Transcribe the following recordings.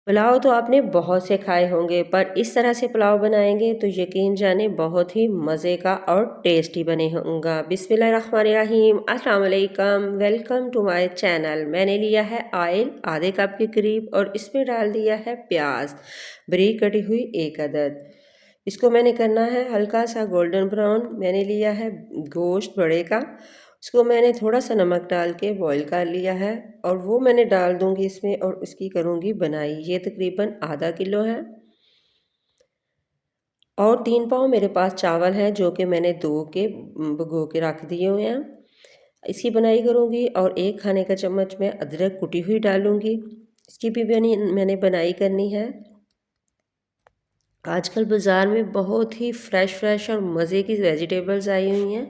पुलाव तो आपने बहुत से खाए होंगे, पर इस तरह से पुलाव बनाएंगे तो यकीन जाने बहुत ही मज़े का और टेस्टी बने होगा। बिस्मिल्लाहिर्रहमानिर्रहीम, अस्सलाम वालेकुम, वेलकम टू माय चैनल। मैंने लिया है ऑयल आधे कप के करीब और इसमें डाल दिया है प्याज बारीक कटी हुई एक अदद। इसको मैंने करना है हल्का सा गोल्डन ब्राउन। मैंने लिया है गोश्त बड़े का, इसको मैंने थोड़ा सा नमक डाल के बॉईल कर लिया है और वो मैंने डाल दूंगी इसमें और इसकी करूंगी बनाई। ये तकरीबन आधा किलो है और 3 पाव मेरे पास चावल है जो कि मैंने धो के भिगो के रख दिए हुए हैं। इसकी बनाई करूंगी और 1 खाने का चम्मच मैं अदरक कुटी हुई डालूंगी। इसकी भी मैंने बनाई करनी है। आजकल बाज़ार में बहुत ही फ्रेश और मज़े की वेजिटेबल्स आई हुई हैं,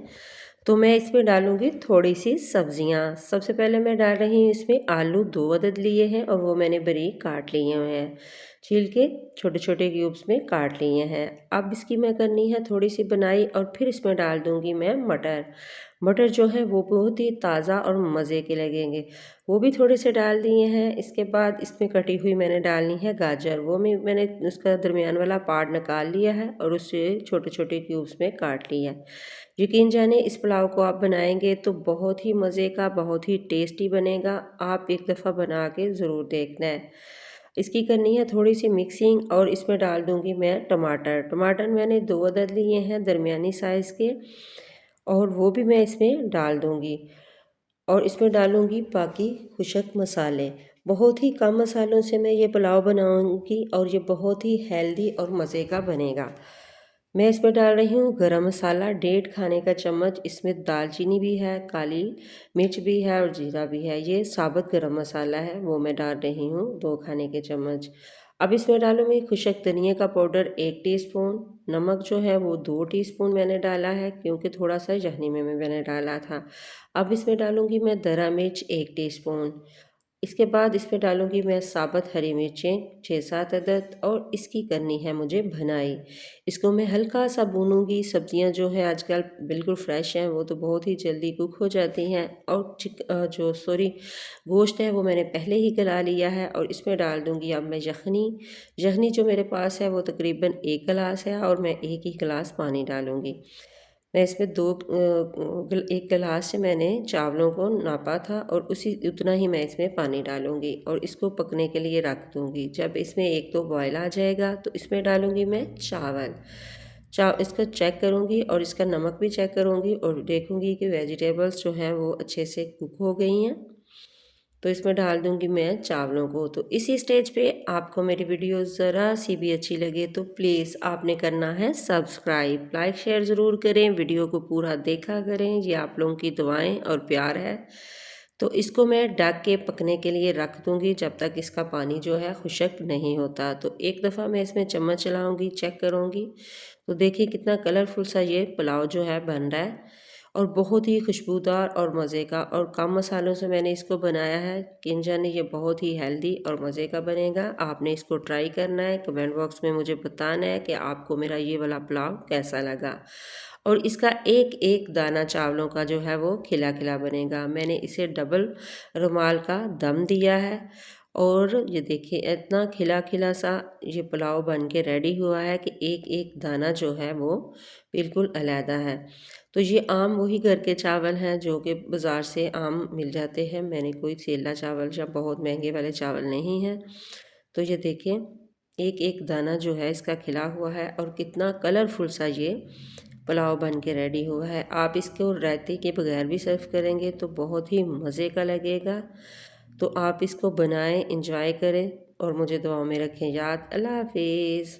तो मैं इसमें डालूंगी थोड़ी सी सब्जियां। सबसे पहले मैं डाल रही हूँ इसमें आलू 2 अदद लिए हैं और वो मैंने बारीक काट लिए हुए हैं, छील के छोटे छोटे क्यूब्स में काट लिए हैं। अब इसकी मैं करनी है थोड़ी सी बनाई और फिर इसमें डाल दूंगी मैं मटर। मटर जो है वो बहुत ही ताज़ा और मज़े के लगेंगे, वो भी थोड़े से डाल दिए हैं। इसके बाद इसमें कटी हुई मैंने डालनी है गाजर, वो मैंने उसका दरमियान वाला पार्ट निकाल लिया है और उससे छोटे छोटे क्यूब्स में काट लिया है। यकीन जाने इस पुलाव को आप बनाएंगे तो बहुत ही मज़े का, बहुत ही टेस्टी बनेगा। आप एक दफ़ा बना के ज़रूर देखना है। इसकी करनी है थोड़ी सी मिक्सिंग और इसमें डाल दूंगी मैं टमाटर। टमाटर मैंने 2 अदद लिए हैं दरमियानी साइज़ के और वो भी मैं इसमें डाल दूंगी और इसमें डालूंगी बाकी खुशक मसाले। बहुत ही कम मसालों से मैं ये पुलाव बनाऊंगी और ये बहुत ही हेल्दी और मज़े का बनेगा। मैं इसमें डाल रही हूँ गरम मसाला 1.5 खाने का चम्मच। इसमें दालचीनी भी है, काली मिर्च भी है और जीरा भी है। ये साबुत गरम मसाला है, वो मैं डाल रही हूँ 2 खाने के चम्मच। अब इसमें डालूंगी खुशक धनिया का पाउडर 1 टीस्पून। नमक जो है वो 2 टीस्पून मैंने डाला है क्योंकि थोड़ा सा यखनी में मैंने डाला था। अब इसमें डालूंगी मैं दरा मिर्च 1 टीस्पून। इसके बाद इसमें डालूंगी मैं साबुत हरी मिर्चें 6-7 अदद और इसकी करनी है मुझे भुनाई। इसको मैं हल्का सा भूनूंगी। सब्जियां जो है आजकल बिल्कुल फ्रेश हैं, वो तो बहुत ही जल्दी कुक हो जाती हैं। और गोश्त है वो मैंने पहले ही गला लिया है और इसमें डाल दूंगी अब मैं यखनी। यखनी जो मेरे पास है वो तकरीबन 1 गिलास है और मैं 1 ही गिलास पानी डालूंगी। मैं इसमें 1 गिलास से मैंने चावलों को नापा था और उसी उतना ही मैं इसमें पानी डालूंगी और इसको पकने के लिए रख दूंगी। जब इसमें 1-2 बॉयल आ जाएगा तो इसमें डालूंगी मैं चावल। इसका चेक करूंगी और इसका नमक भी चेक करूंगी और देखूंगी कि वेजिटेबल्स जो हैं वो अच्छे से कुक हो गई हैं, तो इसमें डाल दूंगी मैं चावलों को। तो इसी स्टेज पे आपको मेरी वीडियो ज़रा सी भी अच्छी लगे तो प्लीज़ आपने करना है सब्सक्राइब, लाइक शेयर ज़रूर करें, वीडियो को पूरा देखा करें। ये आप लोगों की दुआएं और प्यार है। तो इसको मैं ढक के पकने के लिए रख दूंगी जब तक इसका पानी जो है खुशक नहीं होता। तो एक दफ़ा मैं इसमें चम्मच चलाऊंगी, चेक करूंगी, तो देखिए कितना कलरफुल सा ये पुलाव जो है बन रहा है और बहुत ही खुशबूदार और मज़े का। और कम मसालों से मैंने इसको बनाया है कि जाने ये बहुत ही हेल्दी और मज़े का बनेगा। आपने इसको ट्राई करना है, कमेंट बॉक्स में मुझे बताना है कि आपको मेरा ये वाला पुलाव कैसा लगा। और इसका एक एक दाना चावलों का जो है वो खिला खिला बनेगा। मैंने इसे डबल रुमाल का दम दिया है और ये देखिए इतना खिला खिला सा ये पुलाव बन के रेडी हुआ है कि एक एक दाना जो है वो बिल्कुल अलहदा है। तो ये आम वही घर के चावल हैं जो कि बाज़ार से आम मिल जाते हैं। मैंने कोई सेला चावल या बहुत महंगे वाले चावल नहीं हैं। तो ये देखिए एक एक दाना जो है इसका खिला हुआ है और कितना कलरफुल सा ये पुलाव बन के रेडी हुआ है। आप इसको रायते के बगैर भी सर्व करेंगे तो बहुत ही मज़े का लगेगा। तो आप इसको बनाएं, इंजॉय करें और मुझे दुआओं में रखें याद। अल्लाह हाफिज़।